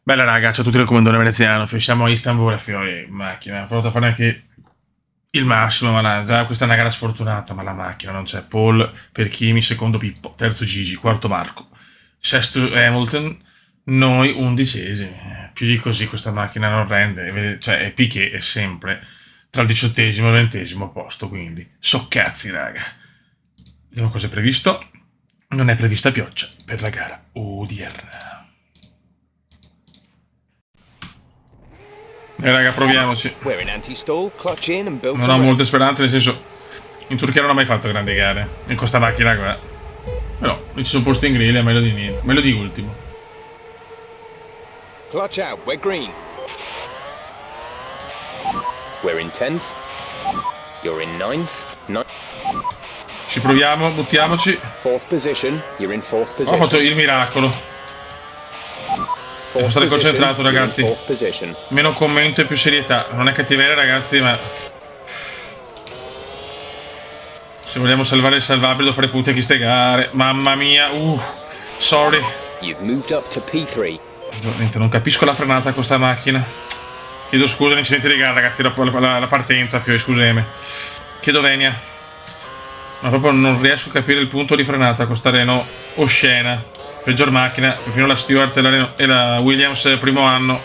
Bella raga, ciao a tutti dal comandone veneziano, siamo a Istanbul e fio in macchina, ho provato a fare anche il massimo, già questa è una gara sfortunata, ma la macchina non c'è. Paul per Kimi, secondo Pippo, terzo Gigi, quarto Marco, sesto Hamilton, noi undicesimi. Più di così questa macchina non rende, cioè è Piquet è sempre tra il diciottesimo e il ventesimo posto, quindi so cazzi raga. Vediamo cosa è previsto. Non è prevista pioggia per la gara odierna. Raga, proviamoci. We're in anti-stall, clutch in and build Non some ho molte race. speranze, nel senso, in Turchia non ho mai fatto grandi gare. In questa macchina qua. Però, ci sono posti in griglia, meglio di niente. Meglio di ultimo. Clutch out, we're green. We're in 10th. You're in 9th. Ci proviamo, buttiamoci. 4th position. You're in 4th Ho position. fatto il miracolo. Devo stare concentrato, ragazzi. 4th position. Meno commento e più serietà. Non è cattiveria, ragazzi, ma se vogliamo salvare il salvabile devo fare punti a chi ste gare. Mamma mia, sorry. You've moved up to P3. Niente, non capisco la frenata con sta macchina. Chiedo scusa all'incidente di gara, ragazzi, dopo la partenza, scusami. Chiedo venia. Ma proprio non riesco a capire il punto di frenata con sta Renault oscena. Peggior macchina, perfino la Stewart e la Williams primo anno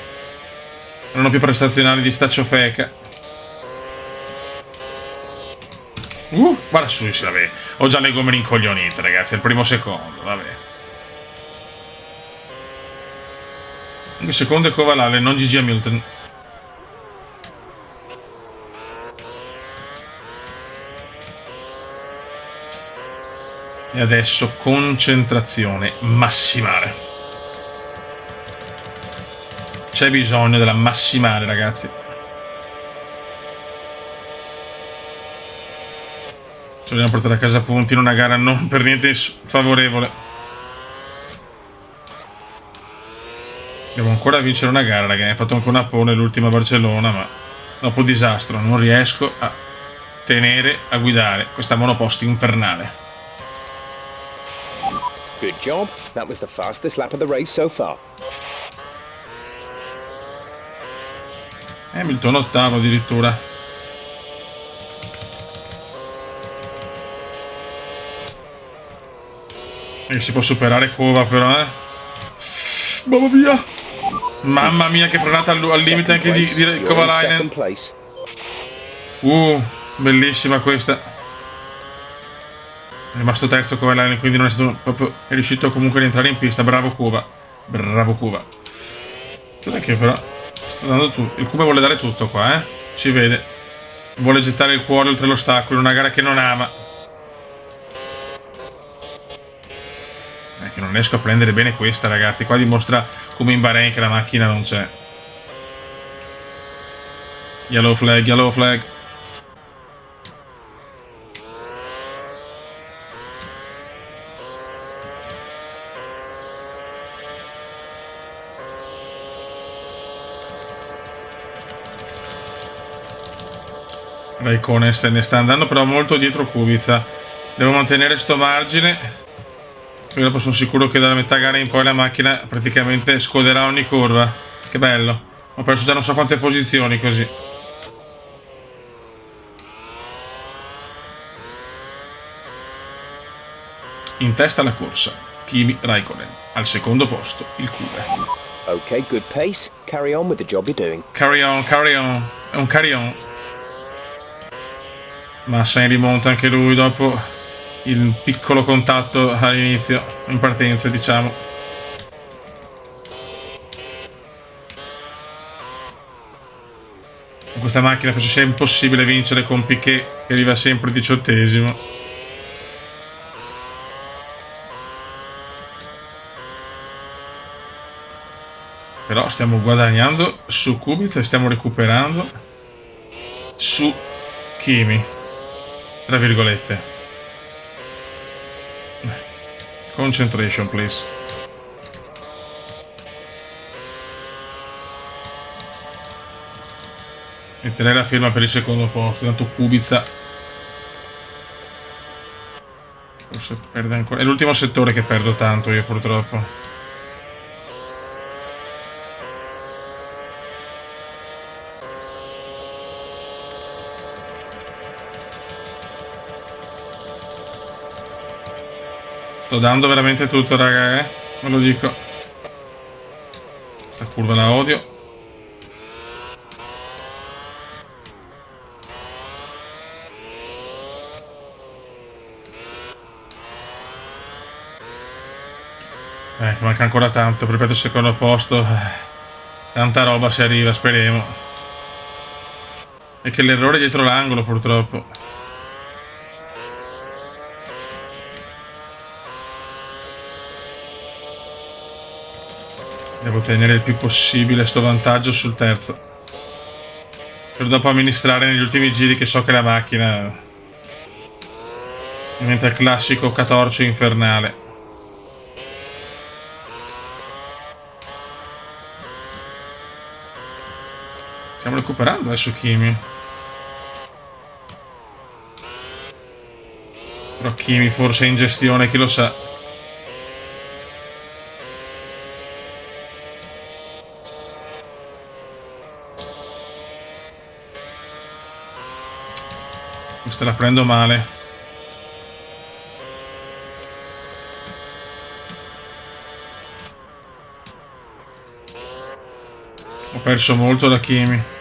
erano più prestazionali di sta ciofeca. Guarda su, vabbè. Ho già le gomme rincoglionite, ragazzi, è il primo secondo, vabbè. Il secondo è Covalale, non Gigi Hamilton. E adesso concentrazione massimale. C'è bisogno della massimale, ragazzi. Se vogliamo portare a casa punti in una gara non per niente favorevole. Devo ancora vincere una gara, ragazzi. Ho fatto anche una pole l'ultima a Barcellona, ma dopo il disastro non riesco a tenere a guidare questa monoposto infernale. Good job. That was the fastest lap of the race so far. Hamilton ottavo addirittura. E si può superare Cova però, Mamma mia! Mamma mia che frenata al limite anche di Kovalainen. Bellissima questa. È rimasto terzo Kovalainen, quindi non è stato proprio. È riuscito comunque a rientrare in pista. Bravo Kuba. Bravo Kuba. Guarda che però sta dando tutto. Il Kuba vuole dare tutto qua, si vede. Vuole gettare il cuore oltre l'ostacolo in una gara che non ama. Che non riesco a prendere bene questa, ragazzi. Qua dimostra come in Bahrain che la macchina non c'è. Yellow flag, yellow flag. Raikkonen ne sta andando però molto dietro Kubica. Devo mantenere sto margine. Poi dopo sono sicuro che dalla metà gara in poi la macchina praticamente scoderà ogni curva. Che bello. Ho perso già non so quante posizioni così. In testa alla corsa Kimi Raikkonen. Al secondo posto il Cube. Okay, good pace. Carry on with the job you're doing. Carry on, carry on. È un carry on. Massa in rimonta anche lui dopo il piccolo contatto all'inizio, in partenza diciamo. Con questa macchina penso sia impossibile vincere con Piquet che arriva sempre 18esimo. Però stiamo guadagnando su Kubica e stiamo recuperando su Kimi. Tra virgolette. Concentration, please. Inizierei la firma per il secondo posto. Tanto Kubica forse perde ancora. È l'ultimo settore che perdo tanto io purtroppo. Sto dando veramente tutto, raga, ve lo dico. Questa curva la odio. Manca ancora tanto, ripeto, il secondo posto. Tanta roba si arriva, speriamo. E che l'errore è dietro l'angolo, purtroppo. Devo tenere il più possibile sto vantaggio sul terzo, per dopo amministrare negli ultimi giri, che so che la macchina diventa il classico catorcio infernale. Stiamo recuperando adesso Kimi. Però Kimi forse è in gestione, chi lo sa. Questa la prendo male. Ho perso molto da Kimi.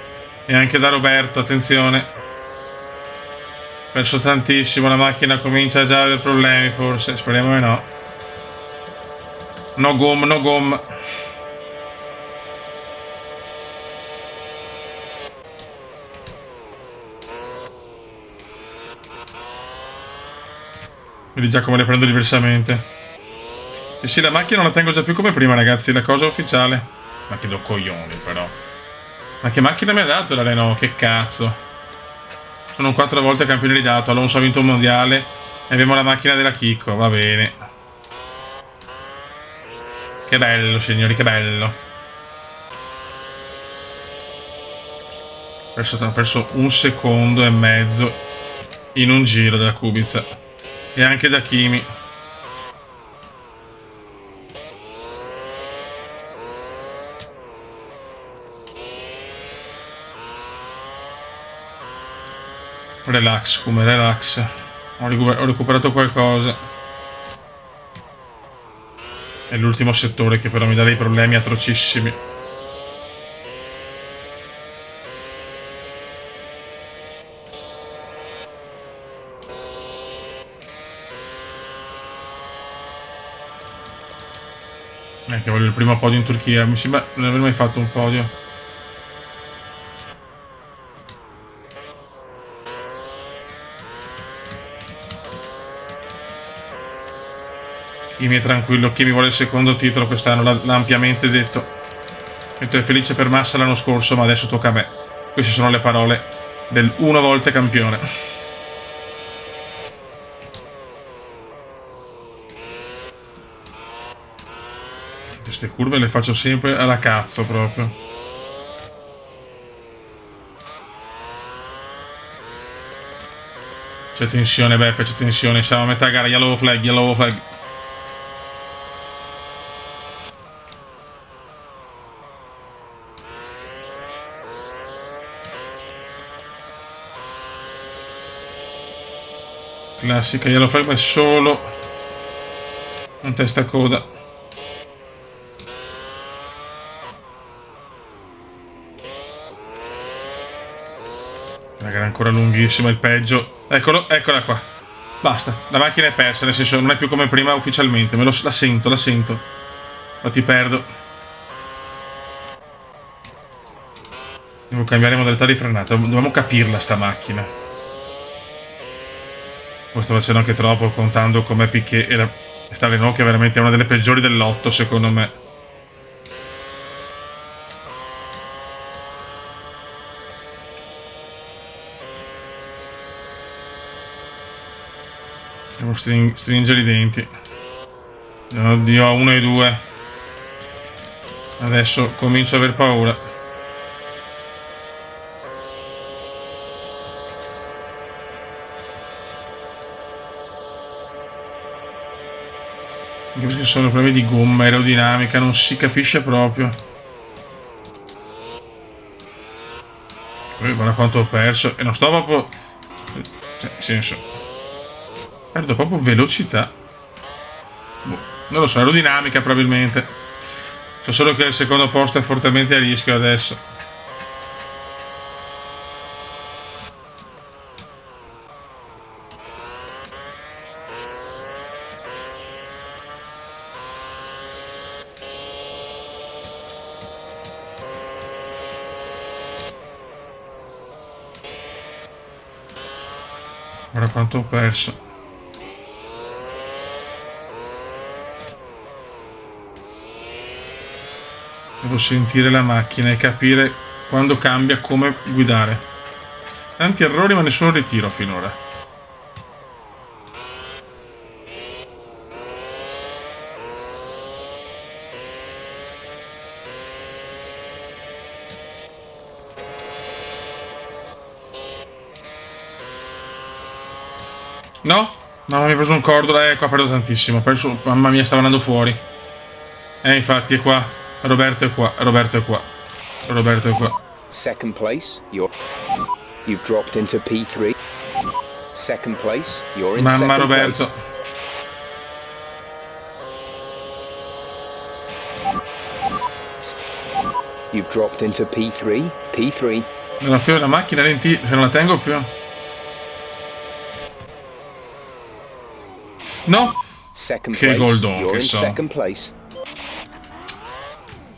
E anche da Roberto, attenzione. Ho perso tantissimo, la macchina comincia già a avere problemi forse, speriamo di no. No gom, no gom. Vedi già come le prendo diversamente. E sì, la macchina non la tengo già più come prima, ragazzi, la cosa ufficiale. Ma che do coglioni, però. Ma che macchina mi ha dato la Renault? Che cazzo. Sono 4 volte campione di dato. Alonso ha vinto un mondiale. E abbiamo la macchina della Chicco, va bene. Che bello, signori, che bello. Ho perso 1 secondo e mezzo in un giro dalla Kubica. E anche da Kimi. Relax, come relax. Ho recuperato qualcosa. È l'ultimo settore che però mi dà dei problemi atrocissimi. Che voglio il primo podio in Turchia. Mi sembra non aver mai fatto un podio. Kimi è tranquillo, Kimi vuole il secondo titolo quest'anno, l'ha ampiamente detto. Mentre è felice per Massa l'anno scorso, ma adesso tocca a me. Queste sono le parole del 1 volte campione. Queste curve le faccio sempre alla cazzo proprio. C'è tensione, Beppe, c'è tensione. Siamo a metà gara, yellow flag, yellow flag. Classica yellow flag, ma è solo un testa coda. La gara è ancora lunghissima, il peggio. Eccolo, eccola qua. Basta, la macchina è persa, nel senso non è più come prima ufficialmente. La sento, la sento. Ma ti perdo. Devo cambiare modalità di frenata. Dobbiamo capirla sta macchina. Poi sto facendo anche troppo, contando come Piquet e sta Renault, che è veramente una delle peggiori dell'otto, secondo me. Devo stringere i denti. Oddio, a 1 e 2. Adesso comincio a aver paura. Anche perché sono problemi di gomma, aerodinamica, non si capisce proprio. Guarda quanto ho perso. E non sto proprio... Cioè, nel senso... Perdo proprio velocità. Boh, non lo so, aerodinamica probabilmente. So solo che il secondo posto è fortemente a rischio adesso. Guarda quanto ho perso. Devo sentire la macchina e capire quando cambia come guidare. Tanti errori ma nessun ritiro finora. No? Mamma mia, ho preso un cordola, ecco, ha perso tantissimo. Mamma mia, stava andando fuori. Infatti è qua. Roberto è qua, Roberto è qua. Roberto è qua. Second place, you've dropped into P3. Second place, you're in Mamma second Roberto. place. You've dropped into P3. P3. Non fio la macchina lenti, se non la tengo più. No! Second Che place, goldon you're che in so. second place.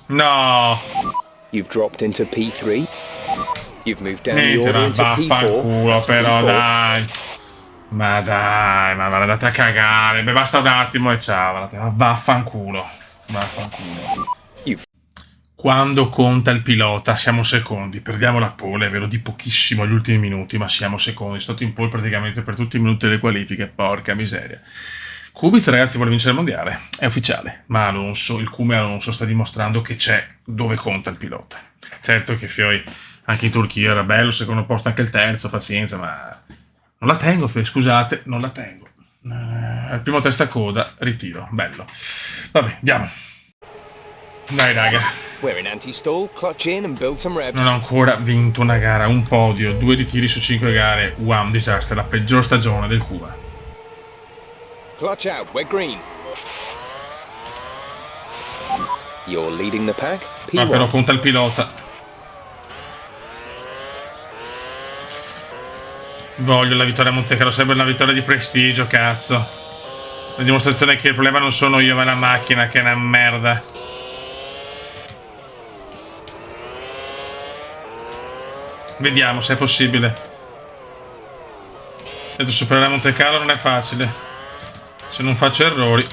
No! You've dropped into P3. You've moved down the Niente, order ma into P4. vaffanculo That's però, P4. dai. Ma dai, ma andate a cagare. Beh, basta un attimo e ciao. Vaffanculo. Vaffanculo. Quando conta il pilota siamo secondi, perdiamo la pole, è vero, di pochissimo agli ultimi minuti, ma siamo secondi, è stato in pole praticamente per tutti i minuti delle qualifiche, porca miseria. Kubica, ragazzi, vuole vincere il mondiale, è ufficiale, ma Alonso, il Kume Alonso sta dimostrando che c'è dove conta il pilota. Certo che Fioi, anche in Turchia era bello, secondo posto anche il terzo, pazienza, ma non la tengo, Fioi, scusate, non la tengo. Al primo testa coda, ritiro, bello. Vabbè, andiamo. Dai, raga. We're in anti-stall, clutch in and build some revs. Non ho ancora vinto una gara, un podio, 2 ritiri su 5 gare. Wow, un disastro, la peggior stagione del Cuba. Clutch out, we're green. You're leading the pack. P1. Ma però conta il pilota. Voglio la vittoria a Monte Carlo, sembra una vittoria di prestigio, cazzo. La dimostrazione che il problema non sono io ma la macchina, che è una merda. Vediamo se è possibile. Detto, superare Monte Carlo non è facile. Se non faccio errori.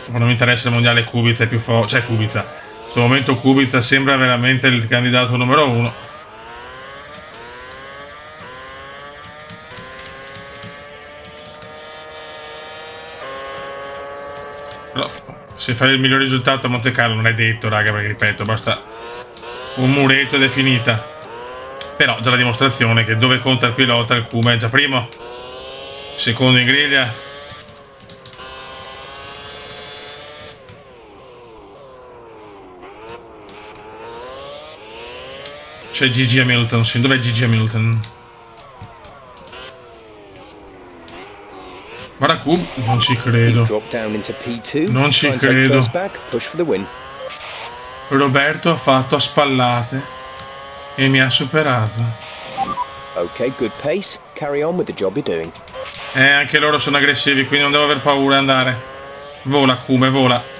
Non mi interessa il mondiale, Kubica è più forte. Cioè Kubica. In questo momento Kubica sembra veramente il candidato numero 1. Però se fai il miglior risultato a Monte Carlo non è detto, raga, perché ripeto, basta un muretto ed è finita. Però già la dimostrazione che dove conta il pilota il Kuma è già primo, secondo in griglia. C'è Gigi Hamilton, sì, dov'è Gigi Hamilton? Guarda Q, non ci credo. Non ci credo. Roberto ha fatto a spallate e mi ha superato. Ok, good pace. Carry on with the job you're doing. Anche loro sono aggressivi, quindi non devo aver paura di andare. Vola, Kume, vola.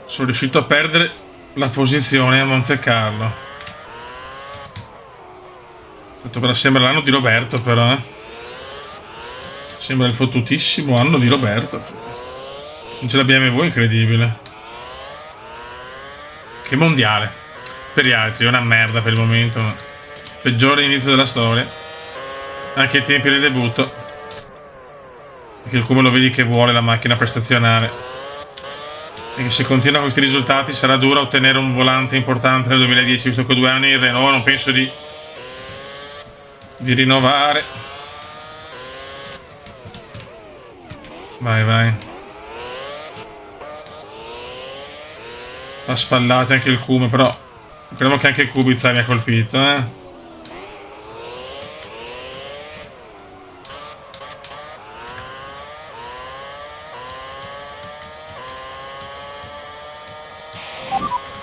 Sono riuscito a perdere la posizione a Monte Carlo. Però sembra l'anno di Roberto, però. Sembra il fottutissimo anno di Roberto. Non ce l'abbiamo voi, incredibile. Che mondiale. Per gli altri, è una merda per il momento. Peggiore inizio della storia. Anche ai tempi del debutto. Perché il come lo vedi che vuole la macchina prestazionale. E che se continua questi risultati sarà duro ottenere un volante importante nel 2010, visto che 2 anni in Renault non penso di rinnovare. Vai, vai. Ha spallato anche il Kume, però credo che anche Kubica mi ha colpito, eh.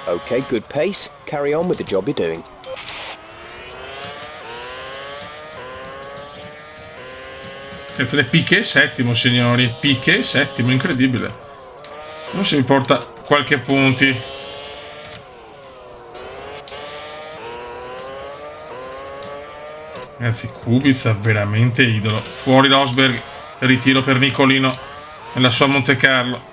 Okay, good pace. Carry on with the job you're doing. Attenzione, Piquet settimo, signori. Piquet settimo, incredibile. Non si mi porta qualche punti. Ragazzi, Kubica veramente idolo. Fuori Rosberg, ritiro per Nicolino nella sua Monte Carlo.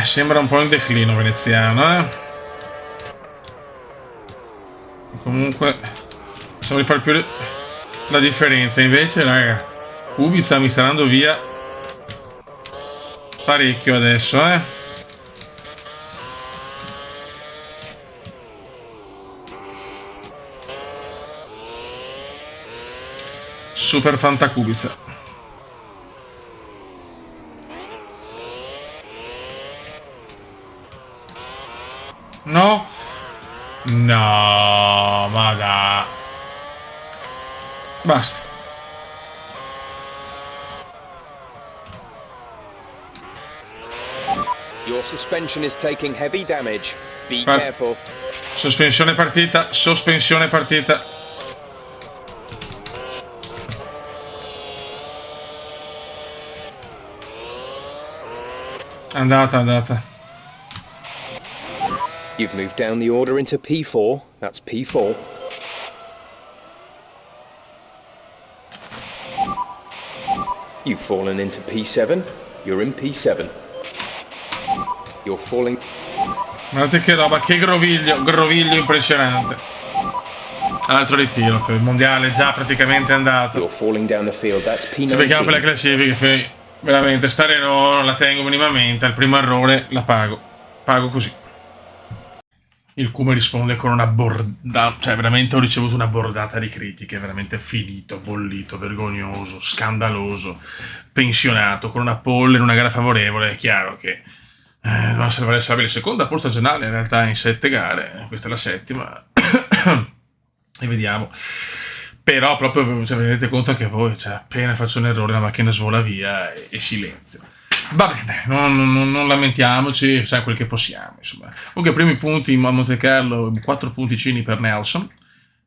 Sembra un po' in declino veneziano, eh? Comunque possiamo fare più la differenza. Invece, raga, Kubica mi sta andando via parecchio adesso, eh? Super Fanta Kubica. No? No, ma da. Basta. Your suspension is taking heavy damage. Be careful. Sospensione partita, sospensione partita. Andata. You've moved down the order into P4. That's P4. You've fallen into P7. You're in P7. You're falling. Guardate che roba, che groviglio impressionante. Altro ritiro, il mondiale già praticamente andato. You're falling down the field. That's P19. Se becchiamo per le classifiche, veramente stare no, non la tengo minimamente. Al primo errore la pago. Pago così. Il Kume risponde con una bordata, cioè veramente ho ricevuto una bordata di critiche, veramente finito, bollito, vergognoso, scandaloso, pensionato, con una pole in una gara favorevole. È chiaro che doveva salvare il seconda pole stagionale, in realtà in 7 gare, questa è la settima, e vediamo. Però proprio, cioè, vi rendete conto anche voi, cioè, appena faccio un errore la macchina svola via e silenzio. Va bene, non lamentiamoci, facciamo quel che possiamo, insomma. Comunque, primi punti a Monte Carlo, 4 punticini per Nelson,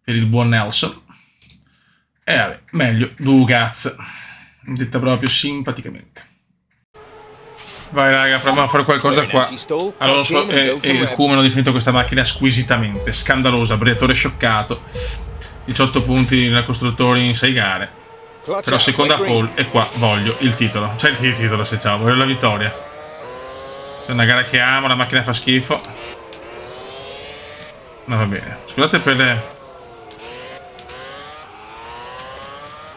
per il buon Nelson. E vabbè, meglio, Dugaz, detta proprio simpaticamente. Vai raga, proviamo a fare qualcosa qua. Alonso e il Kume hanno definito questa macchina squisitamente, scandalosa, Briatore scioccato. 18 punti nella costruttori in 6 gare. Però seconda pole e qua voglio il titolo. C'è il titolo se ciao, voglio la vittoria. C'è una gara che amo, la macchina fa schifo. No, va bene. Scusate per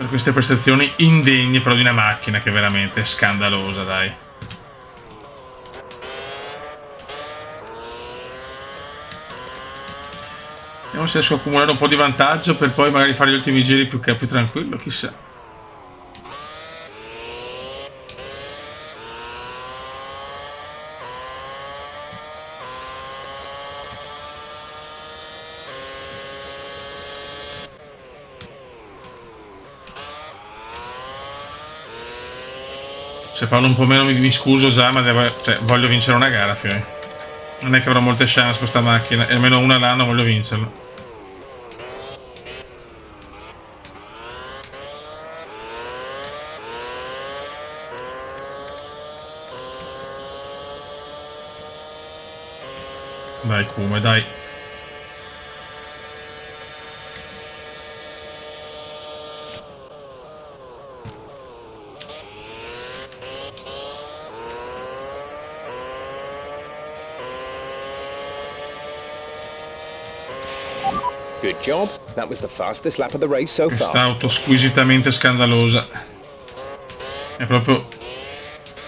queste prestazioni indegne però di una macchina che è veramente scandalosa, dai. Vediamo se riesco a accumulare un po' di vantaggio per poi magari fare gli ultimi giri più tranquillo, chissà. Se parlo un po' meno mi scuso già, ma voglio vincere una gara, figlio. Non è che avrò molte chance con questa macchina, e almeno una l'anno voglio vincerla. Dai Kume, dai. Good job. That was the fastest lap of the race so far. Questa auto squisitamente scandalosa. È proprio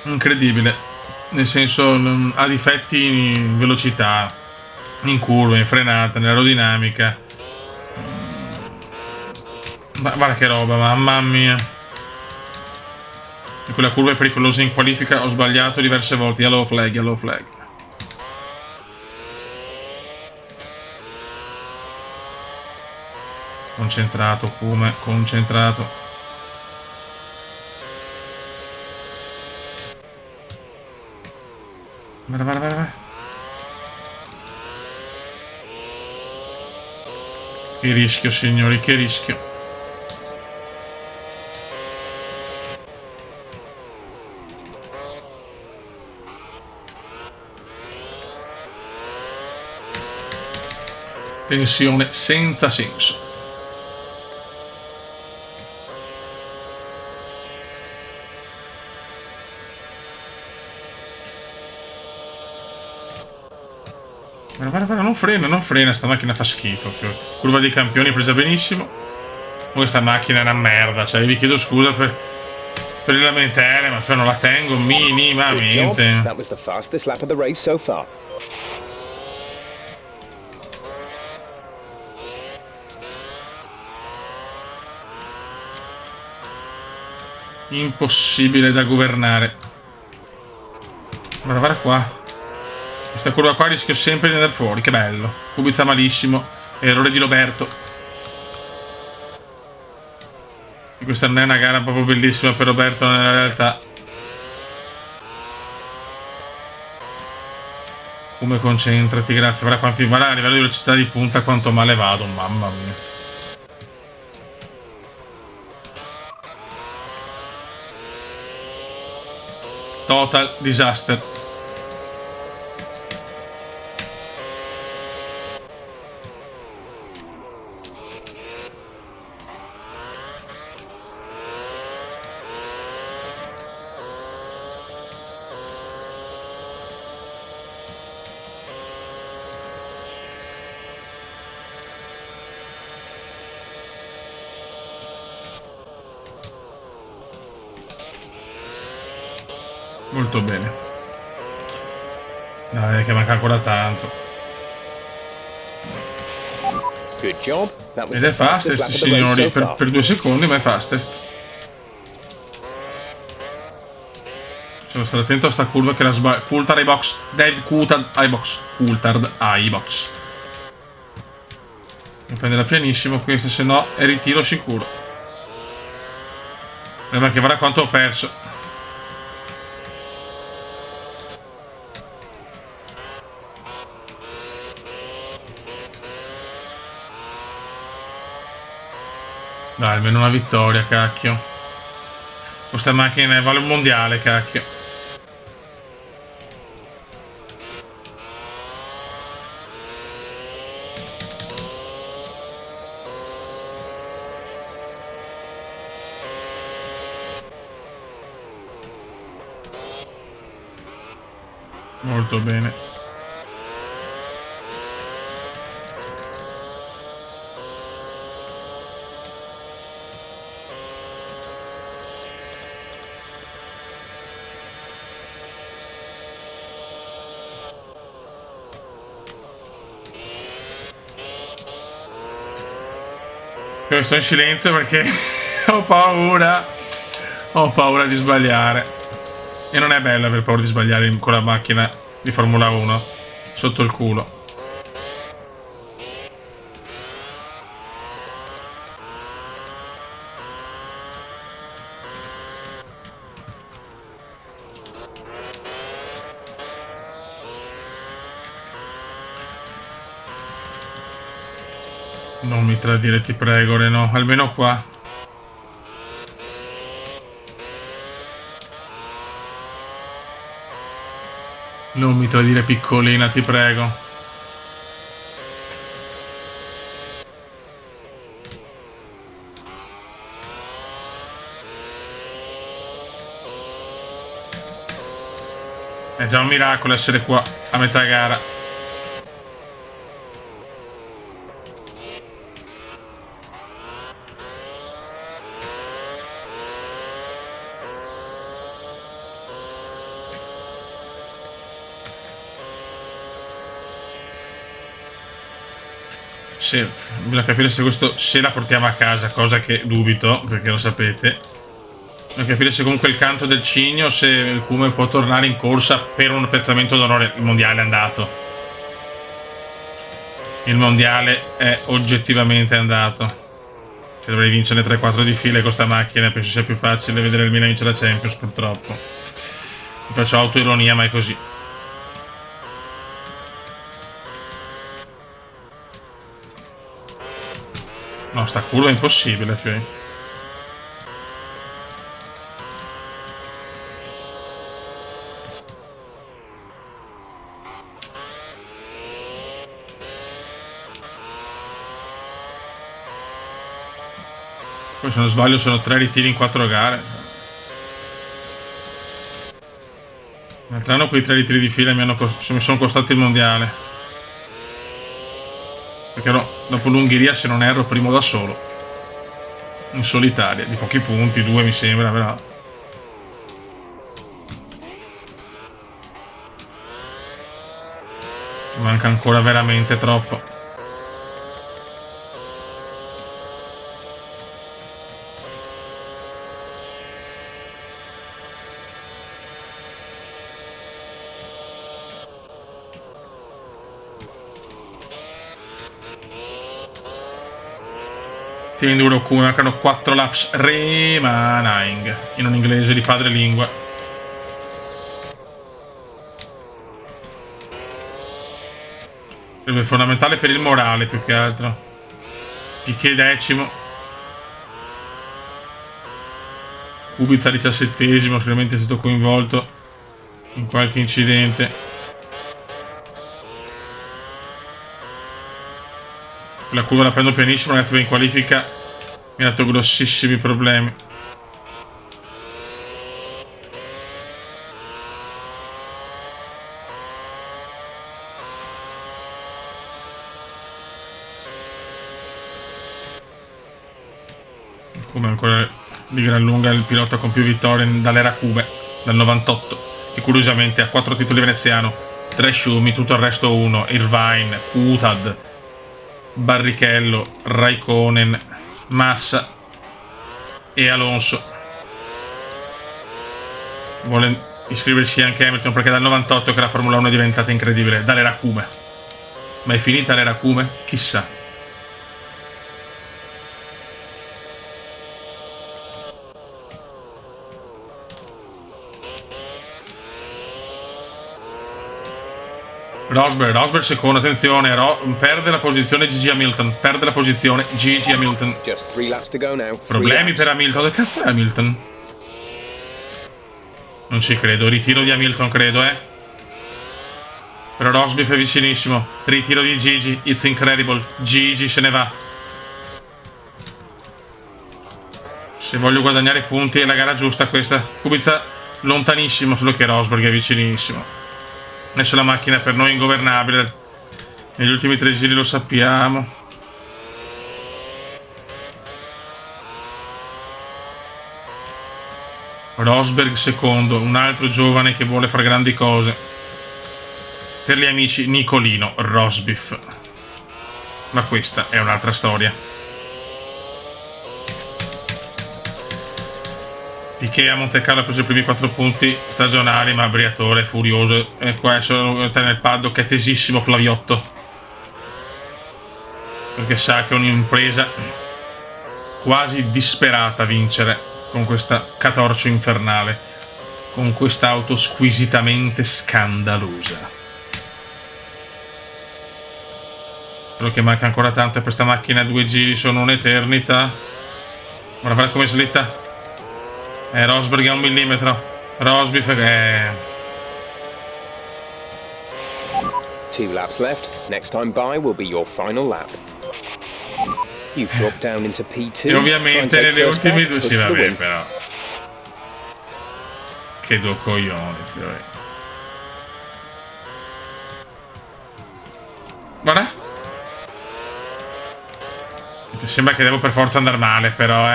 incredibile. Nel senso, ha difetti in velocità, in curva, in frenata, nell'aerodinamica. Ma guarda che roba, mamma mia. E quella curva è pericolosa in qualifica, ho sbagliato diverse volte. Yellow flag, yellow flag. Concentrato, come concentrato. Vai, vai, vai, vai. Che rischio, signori, che rischio. Tensione senza senso. Guarda, non frena, sta macchina fa schifo. Curva dei campioni presa benissimo. Questa macchina è una merda, cioè vi chiedo scusa per il lamentele, ma non la tengo minimamente. That was the fastest lap of the race so far. Impossibile da governare. Guarda qua. Questa curva qua rischio sempre di andare fuori, che bello. Kubica malissimo. Errore di Roberto. Questa non è una gara proprio bellissima per Roberto nella realtà. Come concentrati, grazie. Guarda quanti va a livello di velocità di punta, quanto male vado, mamma mia. Total disaster. Molto bene. Dai, che manca ancora tanto. Good job. That was Ed è the fastest fastest, lap of the race signori, so far. per 2 secondi, ma è fastest. Sono stato attento a sta curva che la sbaglio. Coulthard ai box. David Coulthard ai box. Coulthard ai box. Devo prenderla pianissimo questa, se no è ritiro sicuro. Ma che guarda quanto ho perso. Dai, almeno una vittoria, cacchio. Questa macchina vale un mondiale, cacchio. Molto bene. Io sto in silenzio perché ho paura. Ho paura di sbagliare. E non è bello aver paura di sbagliare con la macchina di Formula 1 sotto il culo. Non mi tradire, ti prego, Renault, almeno qua. Non mi tradire, piccolina, ti prego. È già un miracolo essere qua a metà gara. Se, bisogna capire se la portiamo a casa, cosa che dubito, perché lo sapete. Bisogna capire se comunque il canto del cigno, se il Cume può tornare in corsa per un piazzamento d'onore. Il mondiale è andato. Il mondiale è oggettivamente andato. Cioè, dovrei vincere 3-4 di fila con sta macchina. Penso sia più facile vedere il Milan vincere la Champions, purtroppo. Mi faccio autoironia, ma è così. No, sta curva è impossibile, Fiori. Poi se non sbaglio sono 3 ritiri in 4 gare. L'altro anno quei 3 ritiri di fila mi sono costati il mondiale. Perché dopo l'Ungheria, se non erro, primo da solo. In solitaria, di pochi punti, 2 mi sembra, però. Ci manca ancora veramente troppo. Team Enduro Q, mancano 4 laps remaining in un inglese di padrelingua. Sarebbe fondamentale per il morale, più che altro. Piquet 10º, Kubica 17º, sicuramente è stato coinvolto in qualche incidente. La curva la prendo pianissimo, ragazzi, ma in qualifica mi ha dato grossissimi problemi. Come ancora di gran lunga il pilota con più vittorie dall'era Cube, dal 98, che curiosamente ha 4 titoli veneziano, 3 Schumi, tutto il resto 1, Irvine, Coulthard, Barrichello, Raikkonen, Massa e Alonso. Vuole iscriversi anche Hamilton perché dal 98 che la Formula 1 è diventata incredibile, dall'era Cume. Ma è finita l'era Cume? Chissà. Rosberg secondo, attenzione, perde la posizione Gigi Hamilton, Just 3 laps to go now. Problemi per Hamilton, dove cazzo è Hamilton? Non ci credo, ritiro di Hamilton credo, Però Rosberg è vicinissimo, ritiro di Gigi, it's incredible, Gigi se ne va. Se voglio guadagnare punti è la gara giusta questa, Kubica lontanissimo, solo che Rosberg è vicinissimo. Adesso la macchina è per noi ingovernabile. Negli ultimi 3 giri lo sappiamo. Rosberg secondo, un altro giovane che vuole fare grandi cose. Per gli amici Nicolino Rosbiff. Ma questa è un'altra storia. Piquet a Monte Carlo ha preso i primi 4 punti stagionali, ma Briatore è furioso. E qua nel paddock è tesissimo Flaviotto, perché sa che è un'impresa quasi disperata vincere con questa catorcio infernale, con questa auto squisitamente scandalosa. Quello che manca ancora tanto per questa macchina, 2 giri sono un'eternità. Guarda come slitta. Rosberg è 1 millimetro. Rosberg è... 2 laps left. Next time by will be your final lap. You've dropped down into P2. E ovviamente nelle ultime 2... Sì, vabbè, però... Che 2 coglioni, fiori. Guarda. Mi sembra che devo per forza andare male, però,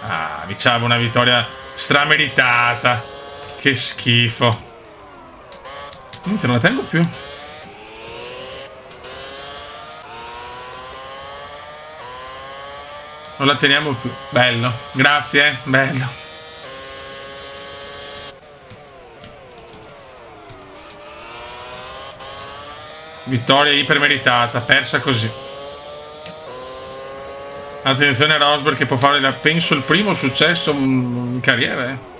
Ah, diciamo una vittoria strameritata. Che schifo. Non la tengo più. Non la teniamo più. Bello. Grazie, bello. Vittoria ipermeritata, persa così. Attenzione a Rosberg che può fare, penso, il primo successo in carriera,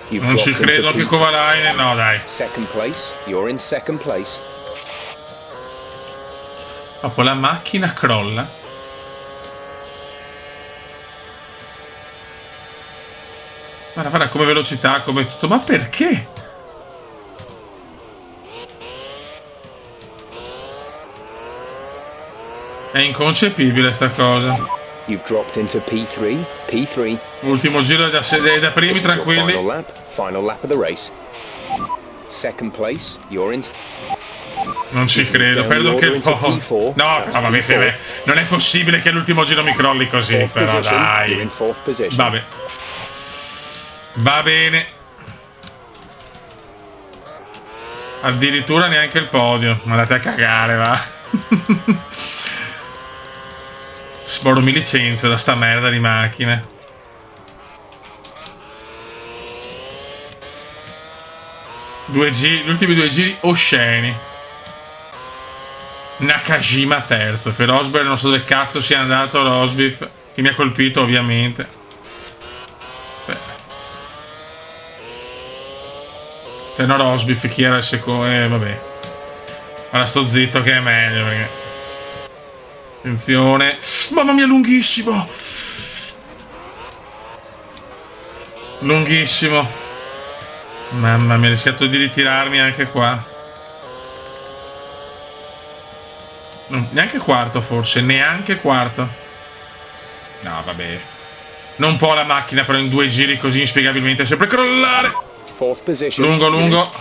Non ci credo anche Kovalainen, no dai. Second place, you're in second place. Dopo la macchina crolla. Guarda come velocità, come tutto. Ma perché? È inconcepibile sta cosa. You've dropped into P3. P3. Ultimo giro da primi, tranquilli. Final lap of the race. Second place, you're in. Non ci credo, perdo anche il po'. No, vabbè, non è possibile che all'ultimo giro mi crolli così, però dai. Vabbè. Va bene. Addirittura neanche il podio. Andate a cagare, va. Sborro mi licenzio da sta merda di macchine. Gli ultimi 2 giri osceni. Nakajima terzo. Per Rosberg non so dove cazzo sia andato Rosbiff, che mi ha colpito ovviamente. Se no Rosbiff, chi era il secondo? Vabbè. Ora sto zitto che è meglio perché... Attenzione. Mamma mia, lunghissimo. Lunghissimo. Mamma mia, ho rischiato di ritirarmi anche qua. Neanche quarto forse, neanche quarto. No, vabbè. Non può la macchina però in 2 giri così inspiegabilmente sempre crollare. Lungo.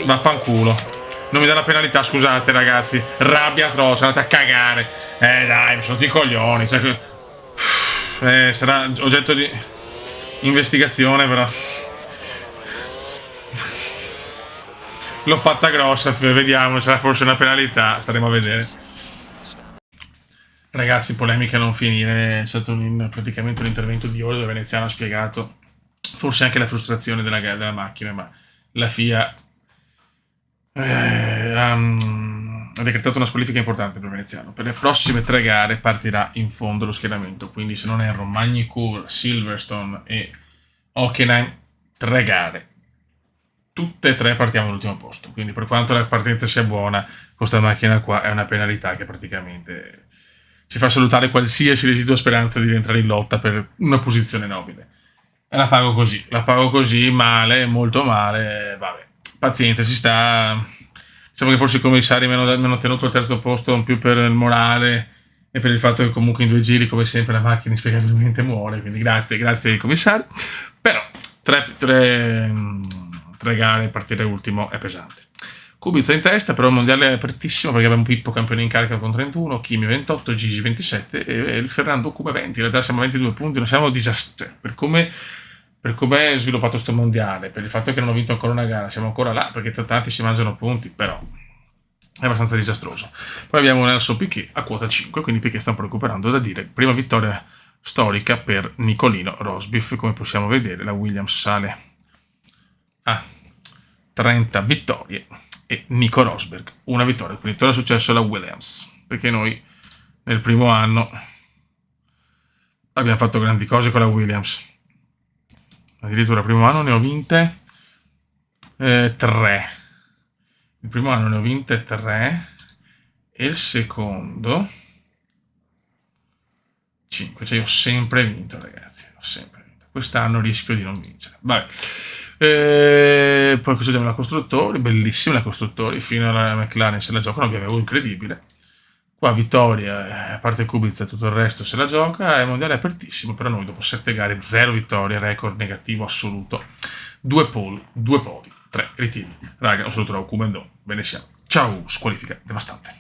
Vaffanculo. Non mi dà la penalità, scusate ragazzi. Rabbia atroce, andate a cagare. Dai, mi sono i coglioni. Cioè, sarà oggetto di investigazione però. L'ho fatta grossa, vediamo, sarà forse una penalità, staremo a vedere. Ragazzi, polemica a non finire, è stato praticamente un intervento di ore dove Veneziano ha spiegato forse anche la frustrazione della macchina, ma la FIA ha decretato una squalifica importante per Veneziano. Per le prossime 3 gare partirà in fondo lo schieramento, quindi se non erro Magny-Cours, Silverstone e Hockenheim, 3 gare. Tutte e 3 partiamo all'ultimo posto, quindi per quanto la partenza sia buona, questa macchina qua è una penalità che praticamente ci fa salutare qualsiasi residua speranza di rientrare in lotta per una posizione nobile. E la pago così, male, molto male, vabbè. Pazienza, si sta. Diciamo che forse i commissari mi hanno tenuto al terzo posto più per il morale e per il fatto che comunque in 2 giri, come sempre, la macchina inspiegabilmente muore, quindi grazie ai commissari. Però 3 gare, partire ultimo è pesante. Kubica in testa, però il mondiale è apertissimo perché abbiamo Pippo campione in carica con 31, Kimi 28, Gigi 27 e il Fernando Come 20. In realtà siamo a 22 punti, non siamo disastri. Per come è sviluppato sto mondiale, per il fatto che non ho vinto ancora una gara, siamo ancora là perché tanti si mangiano punti, però è abbastanza disastroso. Poi abbiamo Nelson Piquet a quota 5, quindi Piquet sta un po' recuperando da dire. Prima vittoria storica per Nicolino Rosbiff, come possiamo vedere la Williams sale a 30 vittorie e Nico Rosberg una vittoria, quindi torna successo alla Williams, perché noi nel primo anno abbiamo fatto grandi cose con la Williams, addirittura il primo anno ne ho vinte 3, il primo anno ne ho vinte 3 e il secondo 5, cioè io ho sempre vinto ragazzi, quest'anno rischio di non vincere, vabbè. Poi cosa abbiamo la costruttori, bellissima la costruttori, fino alla McLaren se la giocano, abbiamo incredibile. Qua vittoria, a parte Kubica tutto il resto se la gioca, è mondiale apertissimo per noi dopo 7 gare, 0 vittorie, record negativo assoluto, 2 pole, 2 podi, 3 ritiri. Raga, un saluto da Ocumendo, ve ne siamo. Ciao, squalifica devastante.